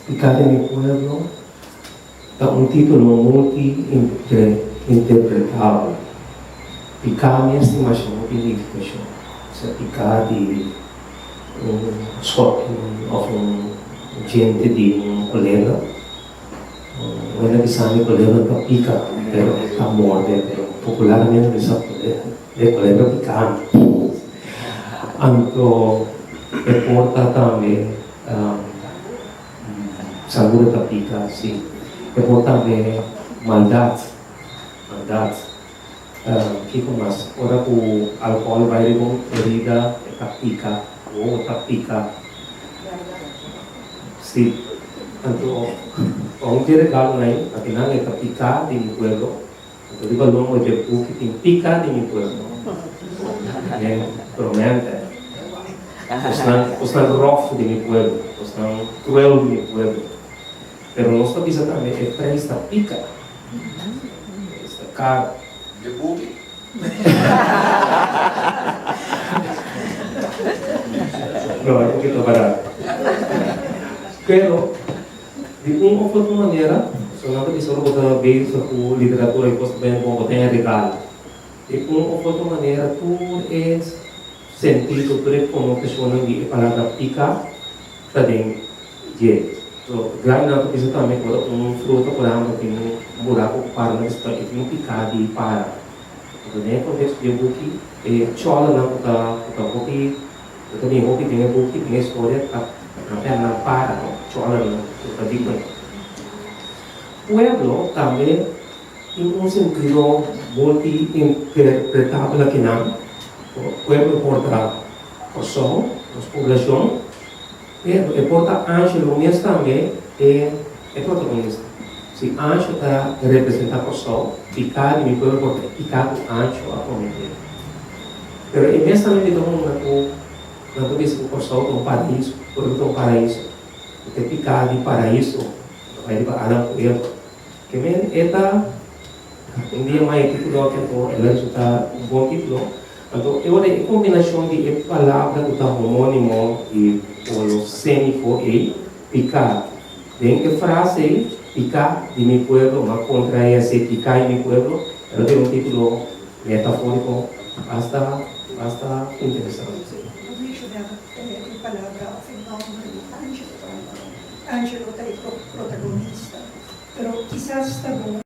Picar de mi pueblo da un título multi-interpretable. Picar, minha estimação, significação. Se picar de scorpion of gente de colega, não é que colega que pica, pero está morde, pero popularmente bisa de colega picar. Anto importa também seguro que pica, sim. Importa também maldade. Que mais? Ora o álcool vai com herida, pica, ou pica. Sim. Anto ang regalo na yun, at inangay ka pika din yung pueblo. Anto di ba lumo dyan po kiting pika din yung pueblo. Yan, promente. Pusang rough din yung pueblo. Pusang cruel din yung pueblo. Pero nosta bisa también é presta pica. Esta cara. De boogie. No, é um pouquinho barato. Pero, de uma ou outra maneira, se não tem só botar bem sobre literatura e coisa bem como tem regalo. De uma ou outra maneira, tudo é sentido, tudo é como a pessoa não diz a palavra pica, também jeito. So, grande na pessoa também quando fruta por exemplo tem buraco para não estar e tem picar de para. Então, né, quando eu buki, chola na puta buki, eu também buki tem história na para, chola na puta dica. Pueblo também tem sentido multi-interpretável aqui na pueblo porta pessoa, população. E porta Ângelo mesmo também é protagonista. Se Ângelo está representando a pessoa, ficar e me pode portar ficar com Ângelo a cometer. Mas é mesmo também que todo mundo não pode ser uma pessoa com paraíso, porque um paraíso, porque ficar de paraíso, vai de para com ele. Que mesmo um dia mais título que ela está bom título. Então, eu acho que a combinação de palavras que está homônimo e o semi-for-e, picar. Tem que frase, picar de mi pueblo, mas contra esse picar de mi pueblo, ela tem um título metafórico bastante interessante. Eu mencionava a palavra fenômeno de Ângelo. Ângelo é protagonista, pero quizás está bom